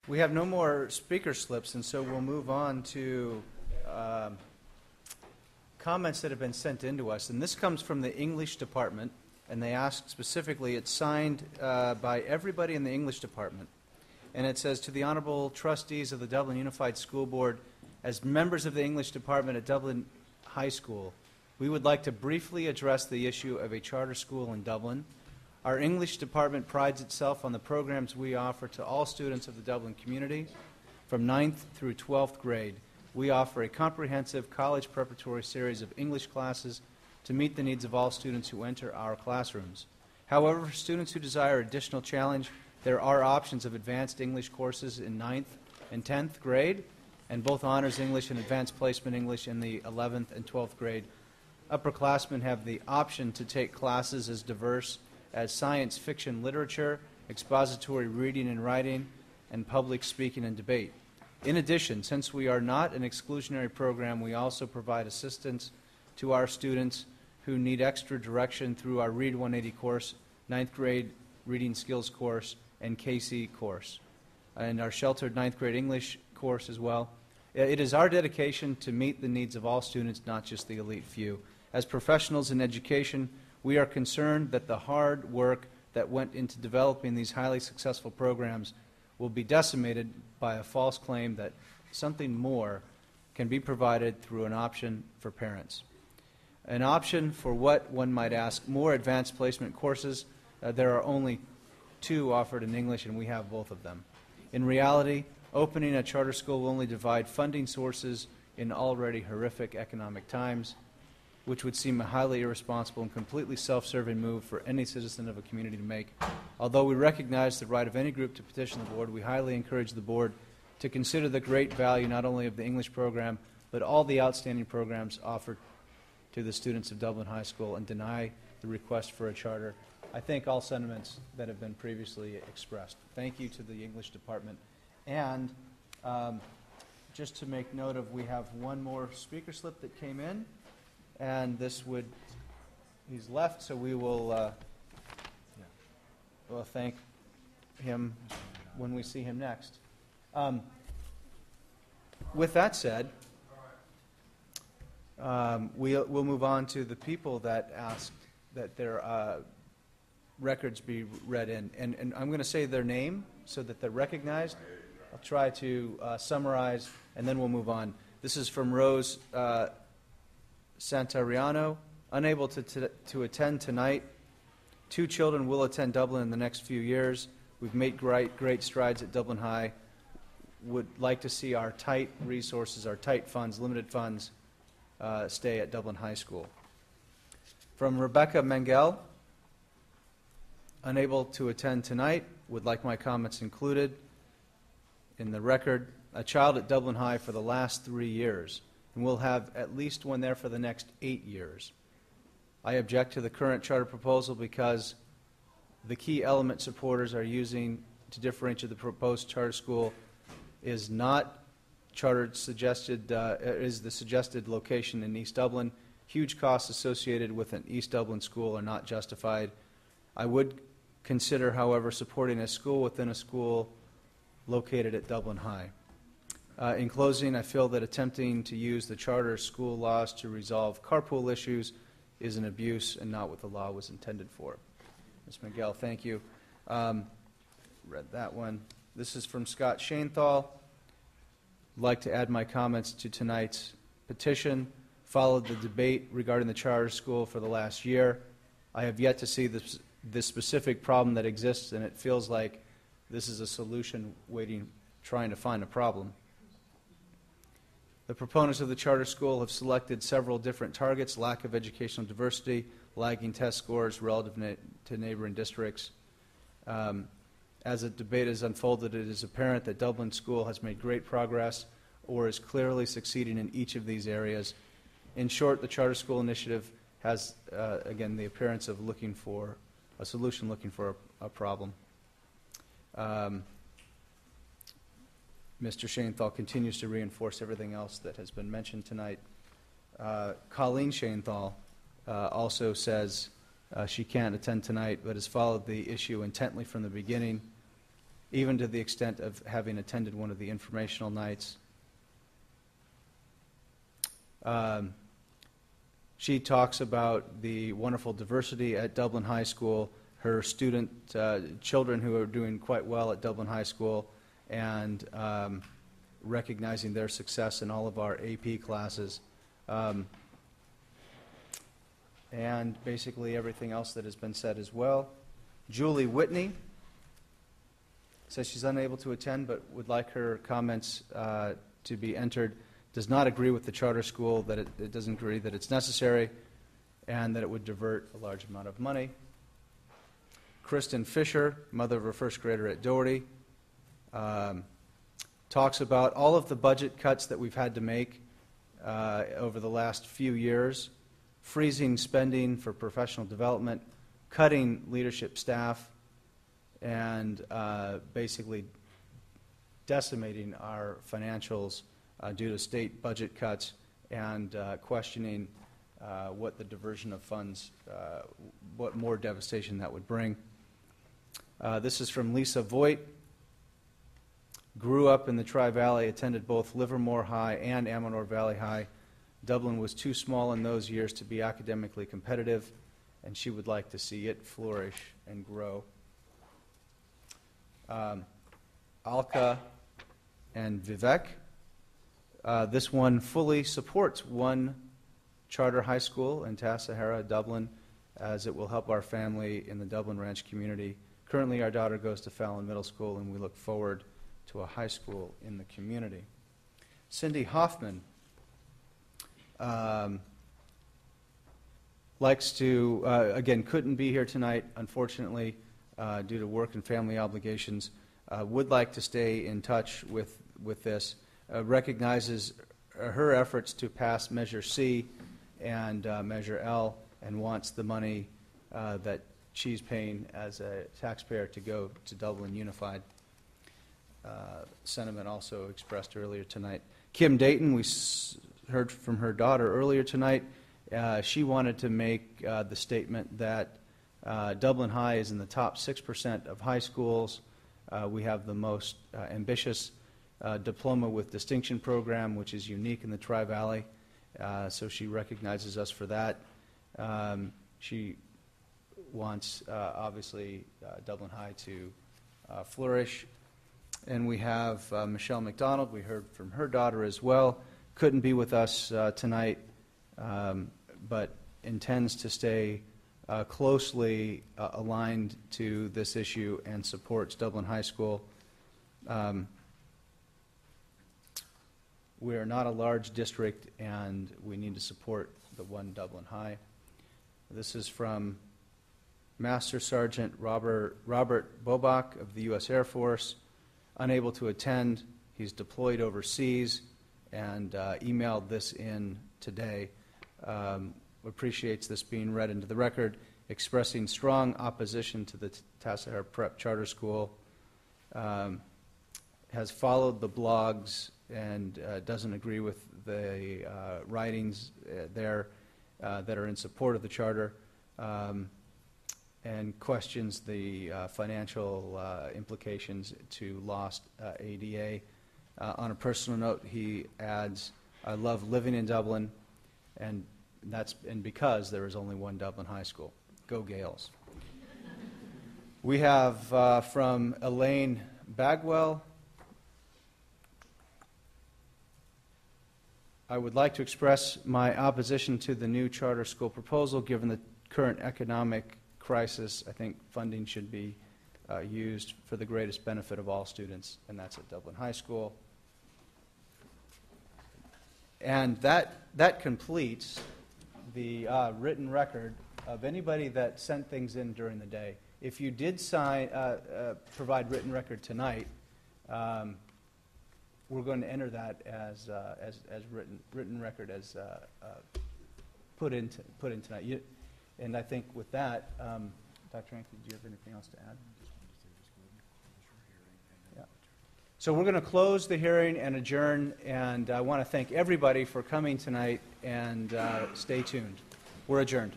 We have no more speaker slips, and so we'll move on to comments that have been sent in to us. And this comes from the English department, and they ask specifically, it's signed by everybody in the English department. And it says, to the Honorable Trustees of the Dublin Unified School Board, as members of the English department at Dublin High School, we would like to briefly address the issue of a charter school in Dublin. Our English department prides itself on the programs we offer to all students of the Dublin community. From 9th through 12th grade, we offer a comprehensive college preparatory series of English classes to meet the needs of all students who enter our classrooms. However, for students who desire additional challenge, there are options of advanced English courses in 9th and 10th grade, and both Honors English and Advanced Placement English in the 11th and 12th grade. Upperclassmen have the option to take classes as diverse as science fiction literature, expository reading and writing, and public speaking and debate. In addition, since we are not an exclusionary program, we also provide assistance to our students who need extra direction through our Read 180 course, 9th grade reading skills course, and KC course, and our sheltered 9th grade English course as well. It is our dedication to meet the needs of all students, not just the elite few. As professionals in education, we are concerned that the hard work that went into developing these highly successful programs will be decimated by a false claim that something more can be provided through an option for parents. An option for what, one might ask, more advanced placement courses. There are only 2 offered in English, and we have both of them. In reality, opening a charter school will only divide funding sources in already horrific economic times, which would seem a highly irresponsible and completely self-serving move for any citizen of a community to make. Although we recognize the right of any group to petition the board, we highly encourage the board to consider the great value not only of the English program, but all the outstanding programs offered to the students of Dublin High School and deny the request for a charter. I thank all sentiments that have been previously expressed. Thank you to the English department. And just to make note of, we have one more speaker slip that came in. And this would, he's left, so we will we'll thank him when we see him next. With that said, we'll move on to the people that asked that their records be read in. And I'm going to say their name so that they're recognized. I'll try to summarize, and then we'll move on. This is from Rose Santariano, unable to attend tonight. 2 children will attend Dublin in the next few years. We've made great strides at Dublin High. Would like to see our tight resources, our tight funds, limited funds, stay at Dublin High School. From Rebecca Mengel, unable to attend tonight. Would like my comments included in the record. A child at Dublin High for the last 3 years. And we'll have at least one there for the next 8 years. I object to the current charter proposal because the key element supporters are using to differentiate the proposed charter school is not chartered suggested, is the suggested location in East Dublin. Huge costs associated with an East Dublin school are not justified. I would consider, however, supporting a school within a school located at Dublin High. In closing, I feel that attempting to use the charter school laws to resolve carpool issues is an abuse and not what the law was intended for. Ms. Miguel, thank you. Read that one. This is from Scott Shanethal. I'd like to add my comments to tonight's petition. Followed the debate regarding the charter school for the last year. I have yet to see the specific problem that exists, and it feels like this is a solution trying to find a problem. The proponents of the charter school have selected several different targets: lack of educational diversity, lagging test scores relative to neighboring districts. As the debate has unfolded, it is apparent that Dublin School has made great progress or is clearly succeeding in each of these areas. In short, the charter school initiative has, again, the appearance of looking for a solution, looking for a problem. Mr. Shanethal continues to reinforce everything else that has been mentioned tonight. Colleen Shanethal also says she can't attend tonight, but has followed the issue intently from the beginning. even to the extent of having attended one of the informational nights. She talks about the wonderful diversity at Dublin High School, her student children who are doing quite well at Dublin High School, and recognizing their success in all of our AP classes. And basically everything else that has been said as well. Julie Whitney says she's unable to attend but would like her comments to be entered. Does not agree with the charter school, that it doesn't agree that it's necessary, and that it would divert a large amount of money. Kristen Fisher, mother of a first grader at Doherty, talks about all of the budget cuts that we've had to make over the last few years, freezing spending for professional development, cutting leadership staff, and basically decimating our financials due to state budget cuts, and questioning what the diversion of funds, what more devastation that would bring. This is from Lisa Voigt. Grew up in the Tri-Valley, attended both Livermore High and Amador Valley High. Dublin was too small in those years to be academically competitive, and she would like to see it flourish and grow. Alka and Vivek. This one fully supports one charter high school in Tassajara, Dublin, as it will help our family in the Dublin Ranch community. Currently, our daughter goes to Fallon Middle School, and we look forward to a high school in the community. Cindy Hoffman likes to, again, couldn't be here tonight, unfortunately, due to work and family obligations. Would like to stay in touch with this. Recognizes her efforts to pass Measure C and Measure L, and wants the money that she's paying as a taxpayer to go to Dublin Unified. Sentiment also expressed earlier tonight. Kim Dayton, we heard from her daughter earlier tonight. She wanted to make the statement that Dublin High is in the top 6% of high schools. We have the most ambitious diploma with distinction program, which is unique in the Tri-Valley. So she recognizes us for that. She wants, obviously, Dublin High to flourish. And we have Michelle McDonald. We heard from her daughter as well. Couldn't be with us tonight, but intends to stay closely aligned to this issue and supports Dublin High School. We are not a large district, and we need to support the one Dublin High. This is from Master Sergeant Robert Bobach of the U.S. Air Force. Unable to attend. He's deployed overseas, and emailed this in today. Appreciates this being read into the record, expressing strong opposition to the Tassajara Prep Charter School. Has followed the blogs and doesn't agree with the writings there that are in support of the charter, and questions the financial implications to lost ADA. On a personal note, he adds, I love living in Dublin, and because there is only one Dublin High School. Go Gales. We have from Elaine Bagwell. I would like to express my opposition to the new charter school proposal. Given the current economic crisis, I think funding should be used for the greatest benefit of all students, and that's at Dublin High School. And that completes the written record of anybody that sent things in during the day. If you did provide written record tonight, we're going to enter that as written record as put in tonight. And I think with that, Dr. Anke, do you have anything else to add? Yeah. So we're going to close the hearing and adjourn, and I want to thank everybody for coming tonight, and stay tuned. We're adjourned.